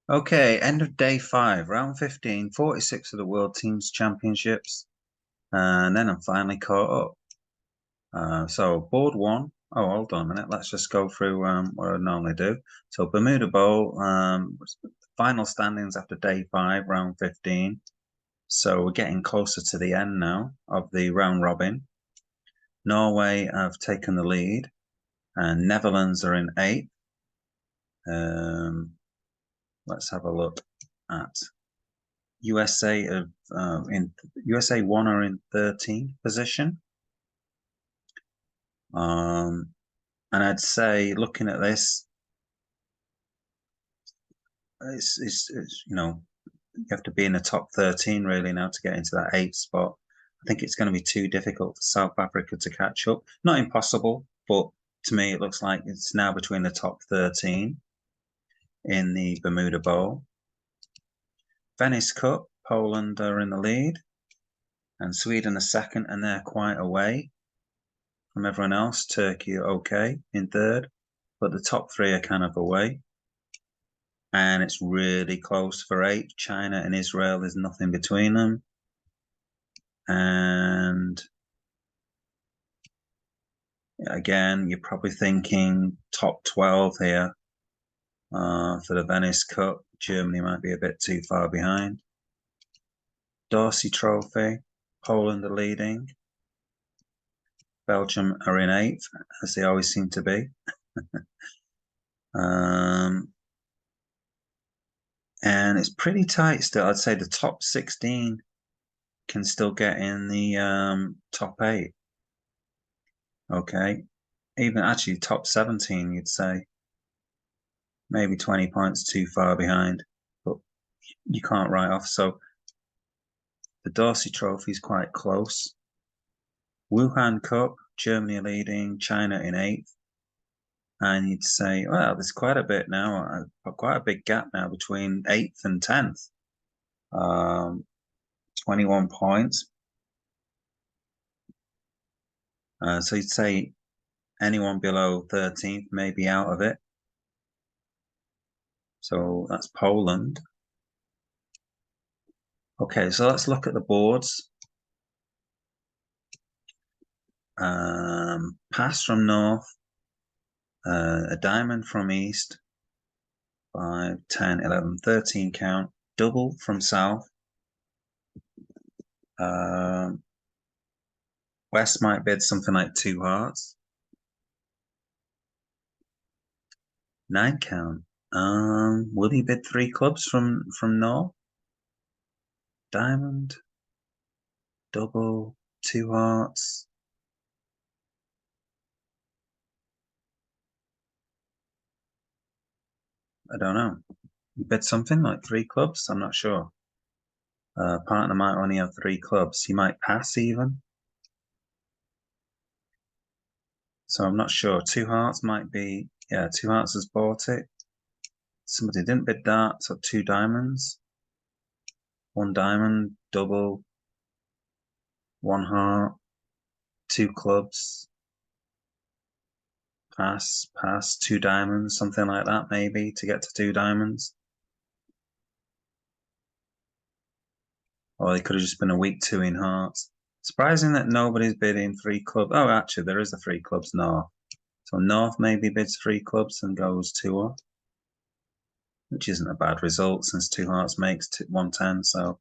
Okay, end of day 5, round 15, 46 of the World Teams Championships. And then I'm finally caught up. So board 1. Oh, hold on a minute. Let's just go through what I normally do. So Bermuda Bowl, final standings after day 5, round 15. So we're getting closer to the end now of the round robin. Norway have taken the lead, and Netherlands are in 8th. Let's have a look at USA of in USA 1 are in 13th position. And I'd say looking at this, it's you have to be in the top 13 really now to get into that 8th spot. I think it's going to be too difficult for South Africa to catch up. Not impossible, but to me it looks like it's now between the top 13 in the Bermuda Bowl. Venice Cup, Poland are in the lead, and Sweden are second, and they're quite away from everyone else. Turkey are okay in third, but the top 3 are kind of away. And it's really close for 8th. China and Israel, there's nothing between them. And again, you're probably thinking top 12 here for the Venice Cup. Germany might be a bit too far behind. Dorsey Trophy, Poland are leading. Belgium are in 8th, as they always seem to be. And it's pretty tight still. I'd say the top 16 can still get in the top 8. Okay. Even actually top 17, you'd say. Maybe 20 points too far behind, but you can't write off. So the Dorsey Trophy is quite close. Wuhan Cup, Germany leading, China in 8th. And you'd say, well, there's quite a bit now, quite a big gap now between 8th and 10th. 21 points. So you'd say anyone below 13th may be out of it. So that's Poland. Okay, so let's look at the boards. Pass from north, a diamond from east, 5, 10, 11, 13 count, double from south. West might bid something like 2 hearts. 9 count. Will he bid 3 clubs from north? Diamond, double, 2 hearts. I don't know. He bid something like 3 clubs. I'm not sure. Partner might only have 3 clubs. He might pass even. So I'm not sure. 2 hearts might be, yeah, 2 hearts has bought it. Somebody didn't bid that, so 2 diamonds. 1 diamond, double, 1 heart, 2 clubs. Pass, pass, 2 diamonds, something like that, maybe, to get to 2 diamonds. Or they could have just been a weak 2 in hearts. Surprising that nobody's bidding 3 clubs. Oh, actually, there is the 3 clubs north. So north maybe bids 3 clubs and goes 2 off, which isn't a bad result since 2 hearts makes 110. So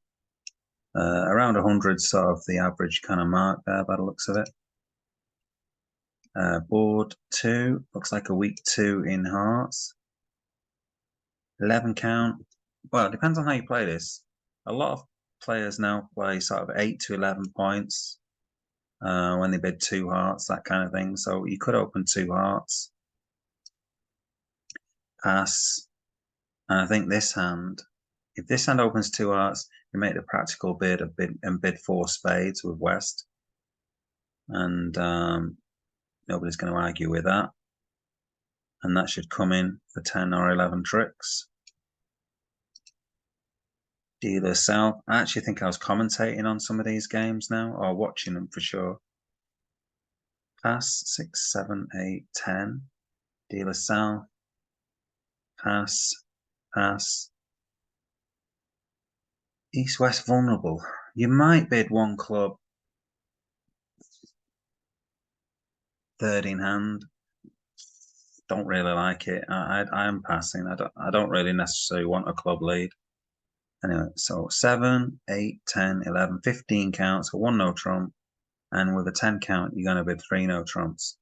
around 100 sort of the average kind of mark there by the looks of it. Board 2 looks like a weak 2 in hearts. 11 count. Well, it depends on how you play this. A lot of players now play sort of 8 to 11 points when they bid 2 hearts, that kind of thing. So you could open 2 hearts, pass, and I think this hand, if this hand opens 2 hearts, you make the practical bid and bid 4 spades with West, and nobody's going to argue with that. And that should come in for 10 or 11 tricks. Dealer south. I actually think I was commentating on some of these games now, or watching them for sure. Pass, 6, 7, 8, 10. Dealer south. Pass, pass. East-West vulnerable. You might bid one club, third in hand. Don't really like it. I am passing. I don't really necessarily want a club lead. Anyway, so 7, 8, 10, 11, 15 counts for one no trump. And with a 10 count, you're going to bid 3 no trumps.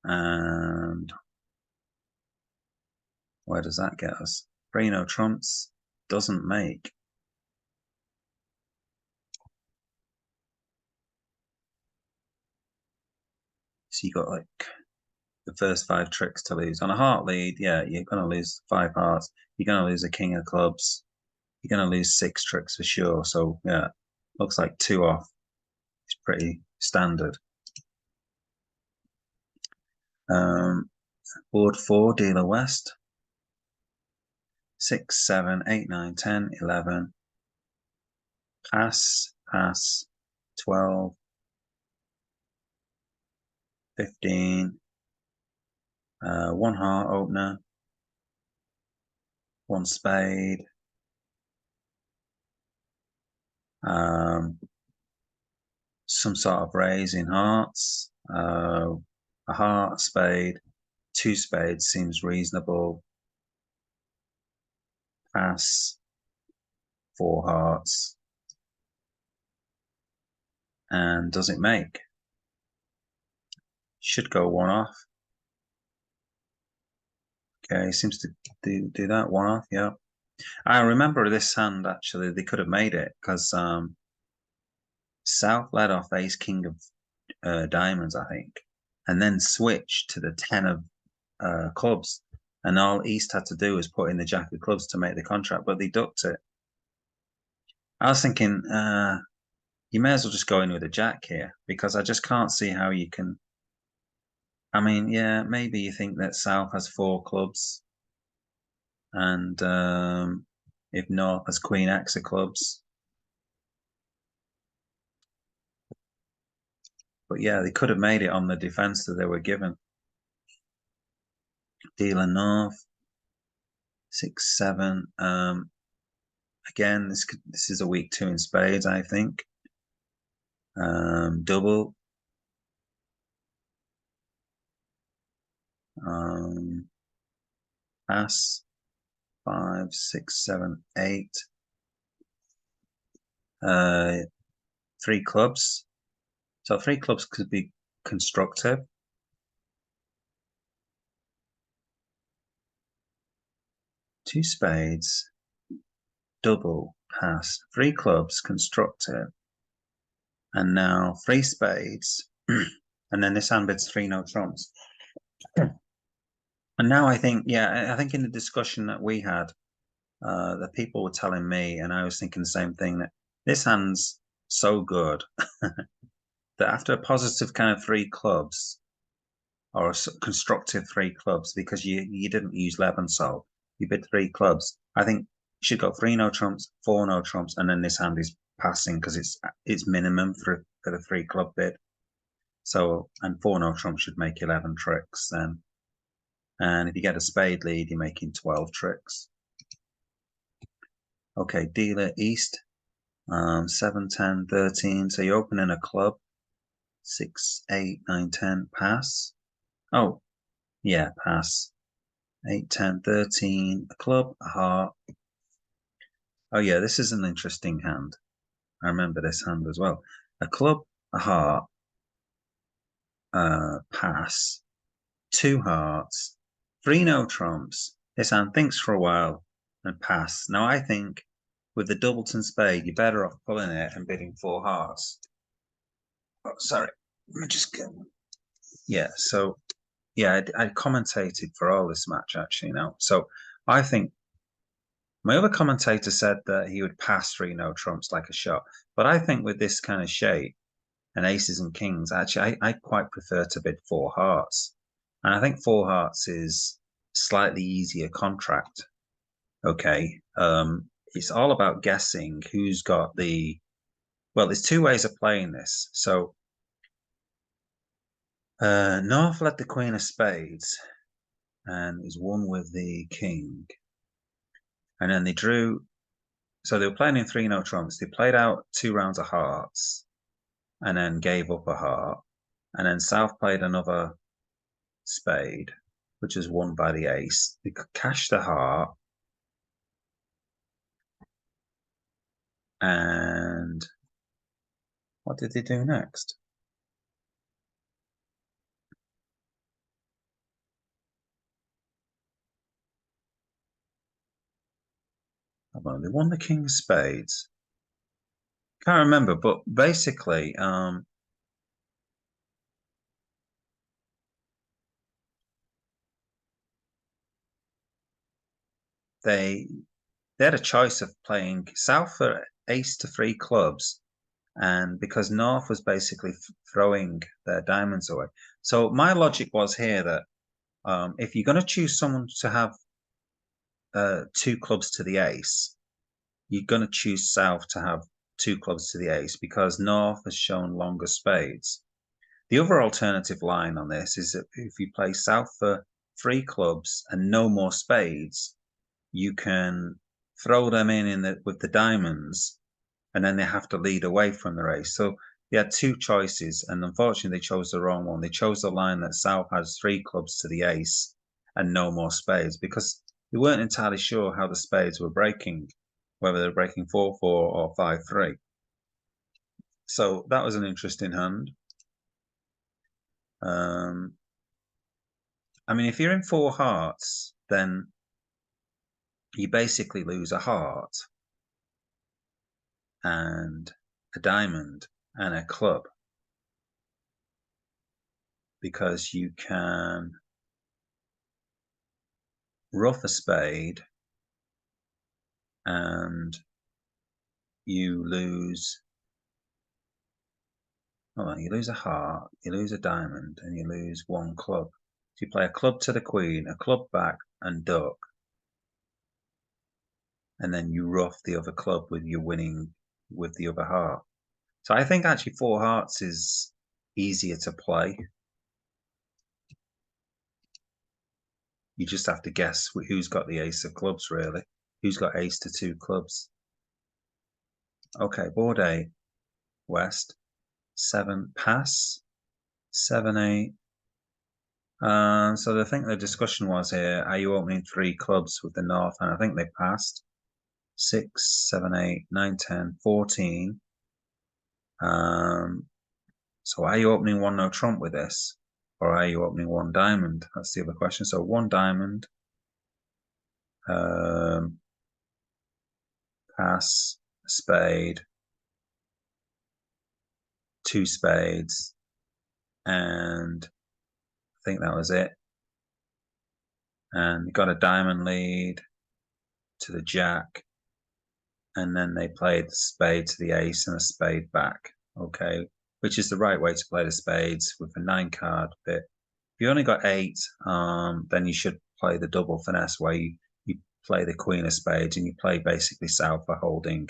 And where does that get us? 3 no trumps doesn't make. So you got like the first 5 tricks to lose. On a heart lead, yeah, you're going to lose 5 hearts. You're going to lose a king of clubs. You're going to lose 6 tricks for sure. So yeah, looks like 2 off is pretty standard. Board 4, dealer west. 6, 7, 8, 9, 10, 11. Pass, pass. 12, 15. One heart opener. One spade. Some sort of raise in hearts. A heart, a spade. 2 spades seems reasonable. Pass. 4 hearts. And does it make? Should go 1 off. Okay, seems to do that 1 off, yeah. I remember this hand actually, they could have made it because South led off ace king of diamonds, I think, and then switched to the 10 of clubs. And all East had to do was put in the jack of clubs to make the contract, but they ducked it. I was thinking, you may as well just go in with a jack here because I just can't see how you can. I mean, yeah, maybe you think that South has 4 clubs, and if North has Queen X of clubs. But yeah, they could have made it on the defense that they were given. Dealer North, 6, 7. Again, this is a weak 2 in spades, I think. Double. Pass. 5, 6, 7, 8. 3 clubs. So 3 clubs could be constructive. Two spades. Double. Pass. 3 clubs constructive. And now 3 spades. And then this hand bids 3 no trumps. And now I think, yeah, I think in the discussion that we had, the people were telling me, and I was thinking the same thing, that this hand's so good that after a positive kind of 3 clubs, or a constructive 3 clubs, because you didn't use Levensol, you bid 3 clubs. I think you should go 3 no trumps, 4 no trumps, and then this hand is passing because it's minimum for the 3 club bid. So, and 4 no trumps should make 11 tricks then. And if you get a spade lead, you're making 12 tricks. Okay, dealer east, 7, 10, 13. So you're opening a club. 6, 8, 9, 10, pass. Oh, yeah, pass. 8, 10, 13, a club, a heart. Oh yeah, this is an interesting hand. I remember this hand as well. A club, a heart, pass, 2 hearts, 3 no trumps. This hand thinks for a while and pass. Now I think with the doubleton spade, you're better off pulling it and bidding 4 hearts. Oh, sorry. Let me just get. Yeah, so yeah, I commentated for all this match actually now. So I think my other commentator said that he would pass 3 no trumps like a shot. But I think with this kind of shape and aces and kings, actually, I quite prefer to bid 4 hearts. And I think 4 hearts is slightly easier contract. Okay. It's all about guessing who's got the. Well, there's 2 ways of playing this. So North led the queen of spades and is 1 with the king. And then they drew. So they were playing in 3 no trumps. They played out 2 rounds of hearts and then gave up a heart. And then South played another spade, which was won by the ace. They cashed the heart. And what did they do next? They won the king of spades. Can't remember, but basically, they had a choice of playing South for ace to 3 clubs, and because North was basically throwing their diamonds away. So my logic was here that if you're going to choose someone to have 2 clubs to the ace, you're going to choose South to have 2 clubs to the ace because North has shown longer spades. The other alternative line on this is that if you play South for 3 clubs and no more spades, you can throw them in with the diamonds, and then they have to lead away from the race. So they had 2 choices, and unfortunately, they chose the wrong one. They chose the line that South has 3 clubs to the ace and no more spades because they weren't entirely sure how the spades were breaking, whether they're breaking 4-4 or 5-3. So that was an interesting hand. I mean, if you're in 4 hearts, then you basically lose a heart and a diamond and a club because you can ruff a spade and you lose. Hold on, you lose a heart, you lose a diamond, and you lose 1 club. So you play a club to the queen, a club back, and duck, and then you ruff the other club with your winning with the other heart. So I think actually 4 hearts is easier to play. You just have to guess who's got the ace of clubs, really. Who's got ace to 2 clubs? Okay, board 8, West, 7, pass, 7, 8. So I think the discussion was here, are you opening 3 clubs with the North? And I think they passed. 6, 7, 8, 9, 10, 14. So are you opening 1 no trump with this? Or are you opening 1 diamond? That's the other question. So 1 diamond. Pass, spade, 2 spades, and I think that was it. And got a diamond lead to the jack, and then they played the spade to the ace and a spade back. Okay, which is the right way to play the spades with a 9 card bit. If you only got 8, then you should play the double finesse where you play the queen of spades and you play basically South for holding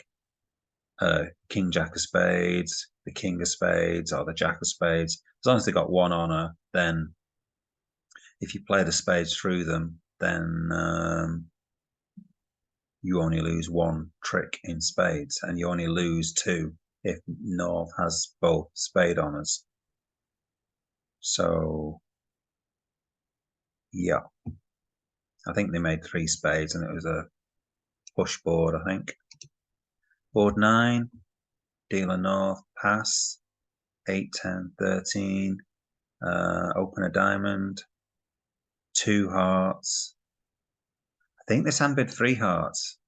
king jack of spades, the king of spades, or the jack of spades. As long as they got 1 honor, then if you play the spades through them, then you only lose 1 trick in spades, and you only lose 2 if North has both spade honors. So, yeah, I think they made 3 spades, and it was a push board, I think. Board 9, dealer North, pass, 8, 10, 13, open a diamond, 2 hearts. I think this hand bid 3 hearts.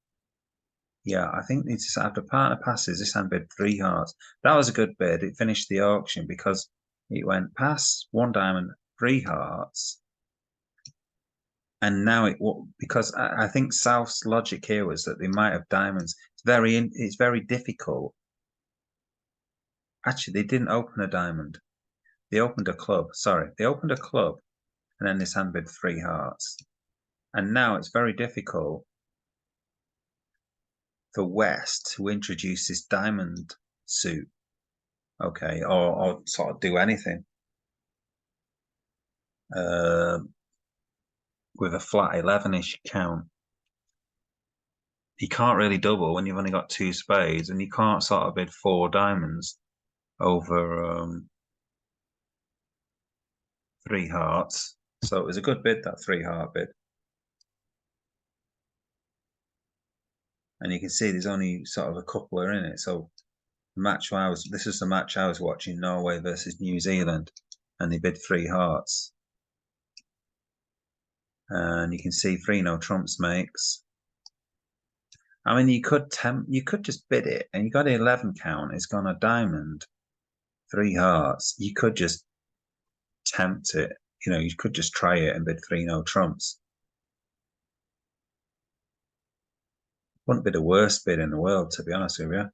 Yeah, I think it's after partner passes, this hand bid 3 hearts. That was a good bid. It finished the auction because it went pass, 1 diamond, 3 hearts. And now because I think South's logic here was that they might have diamonds. It's very difficult. Actually, they didn't open a diamond. They opened a club. Sorry, they opened a club, and then this hand bid 3 hearts. And now it's very difficult for West to introduce this diamond suit, okay, or sort of do anything with a flat 11-ish count. you can't really double when you've only got two spades, and you can't sort of bid four diamonds over three hearts. So it was a good bid, that three heart bid. And you can see there's only sort of a couple are in it. So this is the match I was watching, Norway versus New Zealand, and they bid three hearts. And you can see three no trumps makes. I mean, you could just bid it, and you got an 11 count. It's gone a diamond, three hearts. You could just tempt it. You could just try it and bid three no trumps. Wouldn't be the worst bid in the world, to be honest with you.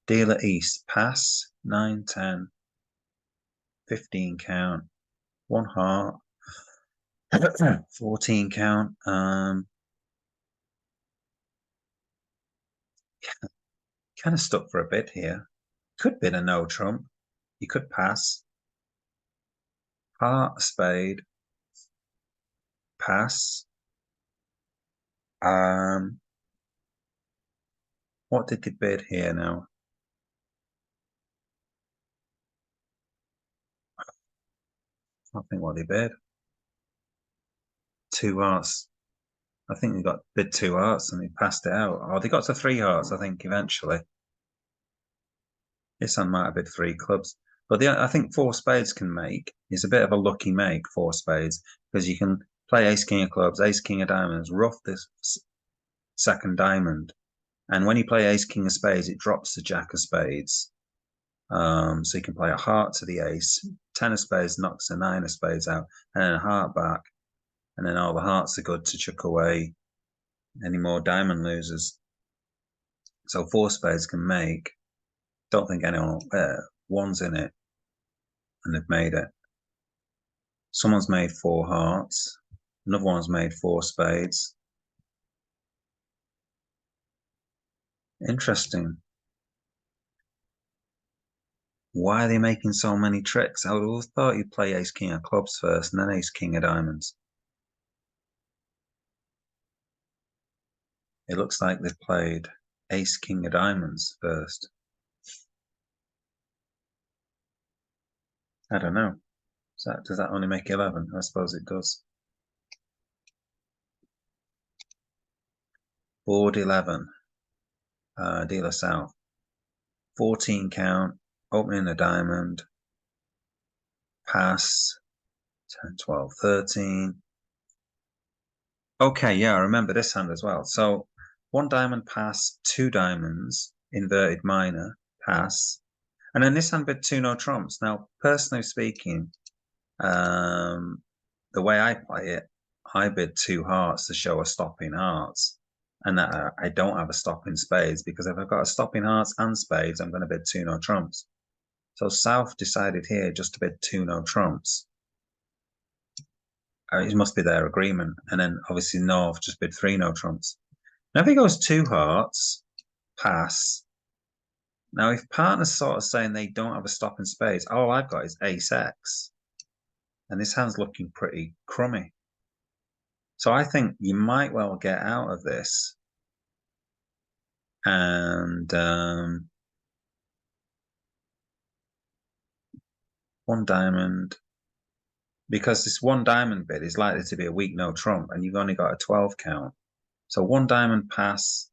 Dealer East, pass, 9, 10, 15 count, one heart, 14 count. Kind of stuck for a bid here. Could bid a no trump. You could pass. Heart, spade, pass. What did they bid here now? I think what they bid. Two hearts. I think they got bid two hearts and they passed it out. Oh, they got to three hearts, I think, eventually. This one might have bid three clubs. But I think four spades can make. It's a bit of a lucky make, four spades, because you can play ace king of clubs, ace king of diamonds, ruff this second diamond. And when you play ace king of spades, it drops the jack of spades. So you can play a heart to the ace, 10 of spades knocks a 9 of spades out, and then a heart back. And then all the hearts are good to chuck away any more diamond losers. So four spades can make. Don't think anyone one's in it, and they've made it. Someone's made four hearts. Another one's made four spades. Interesting. Why are they making so many tricks? I would have thought you'd play ace king of clubs first, and then ace king of diamonds. It looks like they've played ace king of diamonds first. I don't know. Does that only make 11? I suppose it does. Board 11. Dealer south. 14 count. Opening a diamond. Pass. 10, 12, 13. Okay, yeah, I remember this hand as well. So one diamond pass, two diamonds, inverted minor, pass. And then this hand bid two no trumps. Now, personally speaking, the way I play it, I bid two hearts to show a stop in hearts. And that I don't have a stop in spades, because if I've got a stop in hearts and spades, I'm going to bid two no trumps. So South decided here just to bid two no trumps. It must be their agreement. And then obviously North just bid three no trumps. Now if he goes two hearts, pass. Now if partner's sort of saying they don't have a stop in spades, all I've got is ace X. And this hand's looking pretty crummy. So I think you might well get out of this. And one diamond, because this one diamond bid is likely to be a weak no trump, and you've only got a 12 count. So one diamond pass,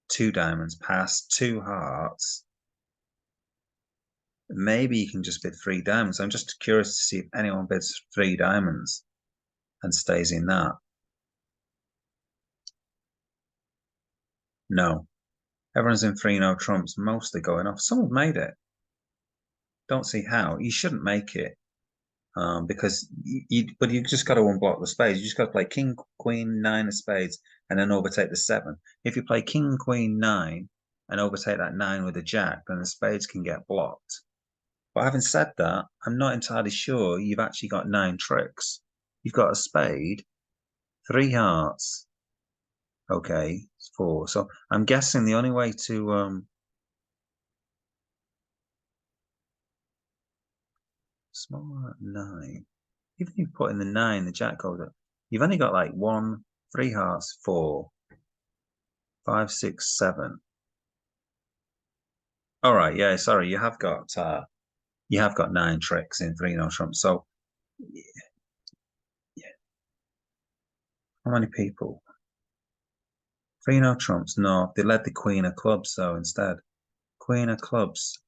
two diamonds pass, two hearts. Maybe you can just bid three diamonds. I'm just curious to see if anyone bids three diamonds and stays in that. No. Everyone's in three no trumps, mostly going off. Someone made it. Don't see how. You shouldn't make it. Because but you just got to unblock the spades. You just got to play king, queen, nine of spades, and then overtake the seven. If you play king, queen, nine, and overtake that nine with a jack, then the spades can get blocked. But having said that, I'm not entirely sure you've actually got nine tricks. You've got a spade, three hearts. Okay, it's four. So I'm guessing the only way to smaller nine. Even if you put in the nine, the jack goes up. You've only got like 1, 3 hearts, 4, 5, 6, 7. All right, yeah, sorry, you have got 9 tricks in 3 no trumps. So yeah, how many people? 3 no trumps. No, they led the queen of clubs. So instead, queen of clubs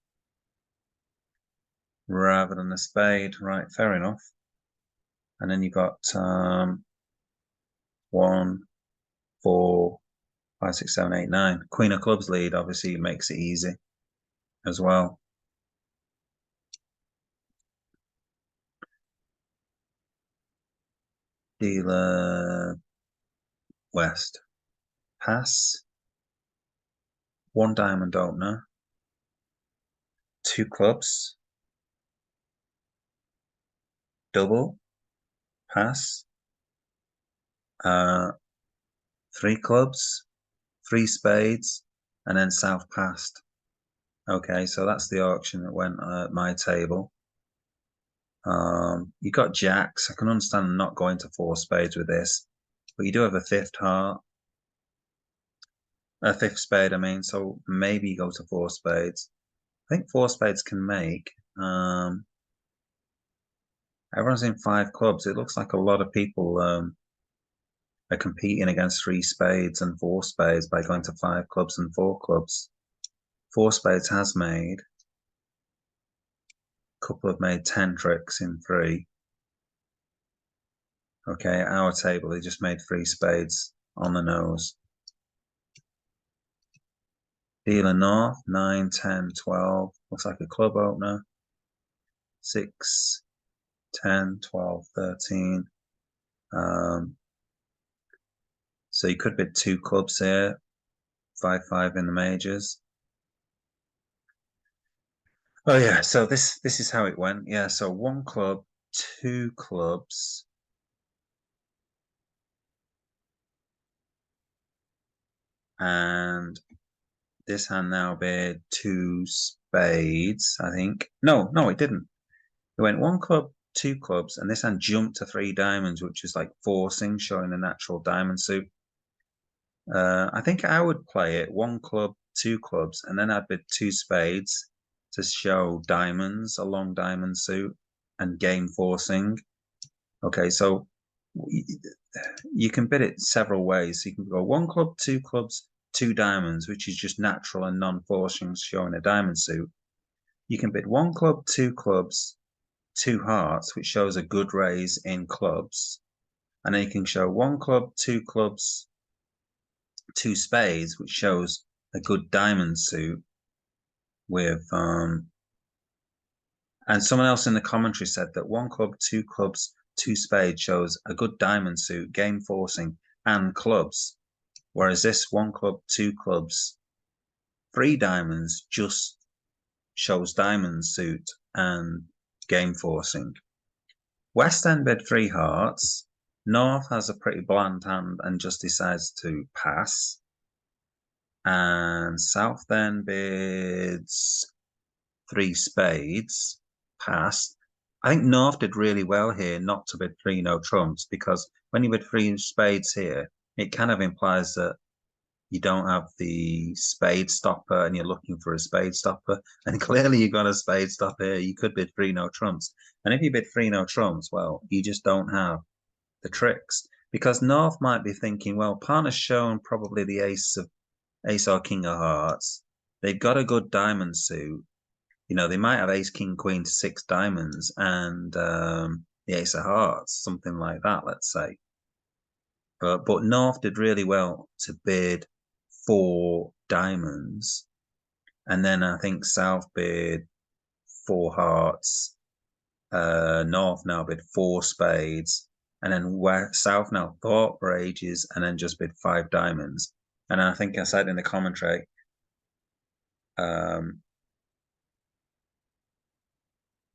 rather than the spade. Right, fair enough. And then you got 1, 4, 5, 6, 7, 8, 9. Queen of clubs lead obviously makes it easy as well. Dealer West. Pass. 1 diamond opener. 2 clubs. Double. Pass. 3 clubs. 3 spades. And then south passed. Okay, so that's the auction that went at my table. You got jacks. I can understand not going to 4 spades with this, but you do have a 5th heart. A 5th spade, I mean, so maybe you go to 4 spades. I think 4 spades can make. Everyone's in 5 clubs. It looks like a lot of people are competing against 3 spades and 4 spades by going to 5 clubs and 4 clubs. 4 spades has made. A couple have made 10 tricks in 3. Okay, our table, they just made 3 spades on the nose. Dealer north, 9, 10, 12. Looks like a club opener. 6, 10, 12, 13. So you could bid 2 clubs here. 5, 5 in the majors. Oh yeah, so this is how it went. Yeah, so 1 club, 2 clubs. And this hand now bid 2 spades, I think. No, it didn't. It went 1 club, 2 clubs, and this hand jumped to 3 diamonds, which is like forcing, showing a natural diamond suit. I think I would play it 1 club, 2 clubs, and then I'd bid 2 spades to show diamonds, a long diamond suit, and game forcing. Okay, so you can bid it several ways. So you can go 1 club, 2 clubs, 2 diamonds, which is just natural and non-forcing, showing a diamond suit. You can bid 1 club, 2 clubs, 2 hearts, which shows a good raise in clubs. And then you can show 1 club, 2 clubs, 2 spades, which shows a good diamond suit with and someone else in the commentary said that 1 club, 2 clubs, 2 spades shows a good diamond suit, game forcing, and clubs. Whereas this 1 club, 2 clubs, 3 diamonds just shows diamond suit and game forcing. West End bid 3 hearts. North has a pretty bland hand and just decides to pass. And South then bids 3 spades, passed. I think North did really well here not to bid 3 no trumps, because when you bid 3 spades here, it kind of implies that you don't have the spade stopper and you're looking for a spade stopper. And clearly you got a spade stopper here. You could bid 3 no trumps. And if you bid 3 no trumps, well, you just don't have the tricks. Because North might be thinking, well, partner's shown probably the ace or king of hearts. They've got a good diamond suit. You know, they might have ace, king, queen to 6 diamonds and the ace of hearts, something like that, let's say. But North did really well to bid 4 diamonds. And then I think South bid 4 hearts. North now bid 4 spades. And then South now thought for ages and then just bid 5 diamonds. And I think I said in the commentary,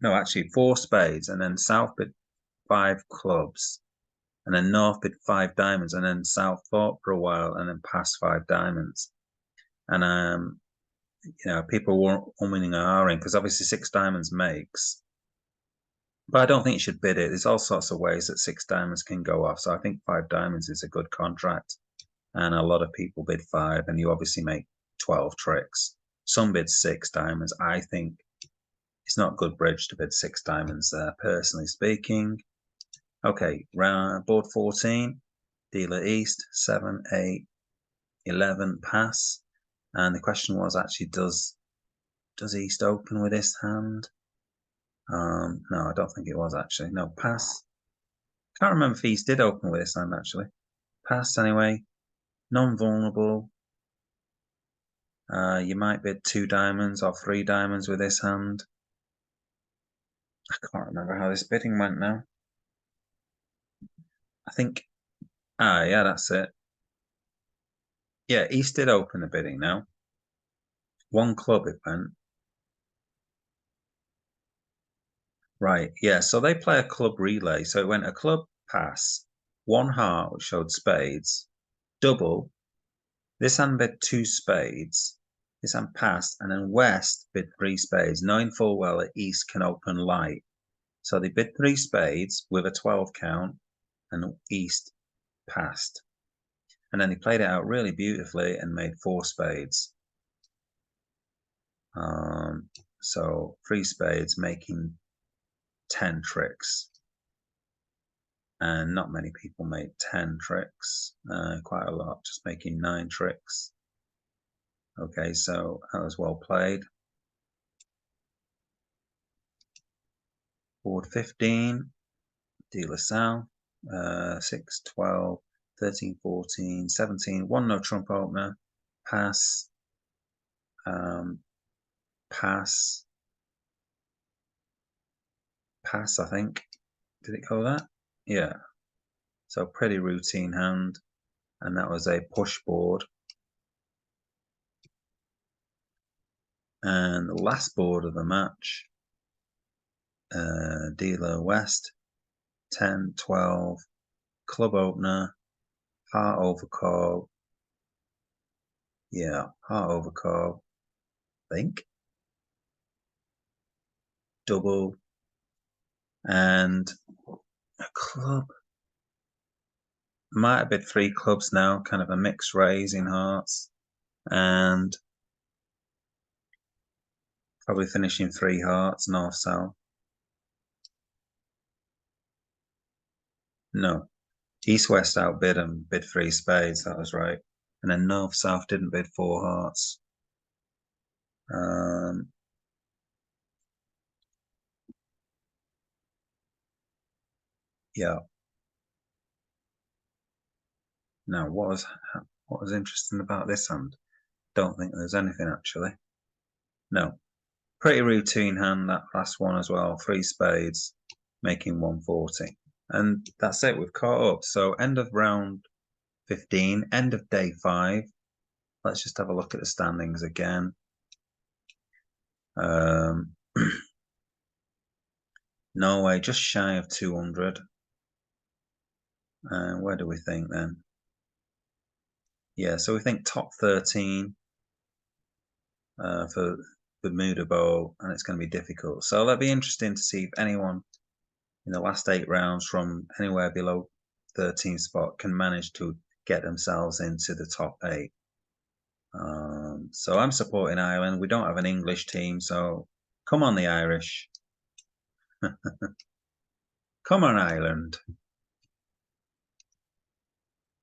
no, actually 4 spades. And then South bid 5 clubs. And then North bid 5 diamonds. And then South thought for a while and then passed 5 diamonds. And you know, people weren't umming and ahhing because obviously 6 diamonds makes. But I don't think you should bid it. There's all sorts of ways that 6 diamonds can go off. So I think 5 diamonds is a good contract. And a lot of people bid 5, and you obviously make 12 tricks. Some bid 6 diamonds. I think it's not good bridge to bid 6 diamonds there, personally speaking. Okay, round board 14, dealer east, 7, 8, 11, pass. And the question was actually, does east open with this hand? No, I don't think it was actually. No, pass. Can't remember if east did open with this hand actually. Pass anyway. Non-vulnerable. You might bid 2 diamonds or 3 diamonds with this hand. I can't remember how this bidding went now. I think, yeah, that's it. Yeah, east did open the bidding now. 1 club it went. Right, yeah, so they play a club relay. So it went a club, pass, 1 heart, which showed spades, double. This hand bid 2 spades. This hand passed, and then West bid 3 spades, knowing full well that East can open light. So they bid 3 spades with a 12 count, and East passed. And then they played it out really beautifully and made 4 spades. So 3 spades making 10 tricks. And not many people made 10 tricks, quite a lot, just making 9 tricks. Okay, so that was well played. Board 15, dealer south, 6, 12, 13, 14, 17, 1 no trump opener, pass, pass, pass, I think. Did it go that? Yeah. So pretty routine hand, and that was a push board. And the last board of the match, dealer west, 10, 12, club opener, heart overcall. Yeah, heart overcall, I think. Double, and a club. Might have been 3 clubs now, kind of a mixed raise in hearts, and probably finishing 3 hearts, north south. No, east west outbid and bid 3 spades. That was right, and then north south didn't bid 4 hearts. Yeah. Now, what was interesting about this hand? Don't think there's anything actually. No, pretty routine hand, that last one as well. 3 spades, making 140. And that's it, we've caught up. So end of round 15, end of day 5. Let's just have a look at the standings again. Norway just shy of 200. Where do we think then? Yeah, so we think top 13 for Bermuda Bowl, and it's going to be difficult. So that'll be interesting to see if anyone in the last 8 rounds from anywhere below 13 spot can manage to get themselves into the top 8. So I'm supporting Ireland. We don't have an English team, so come on the Irish. Come on, Ireland.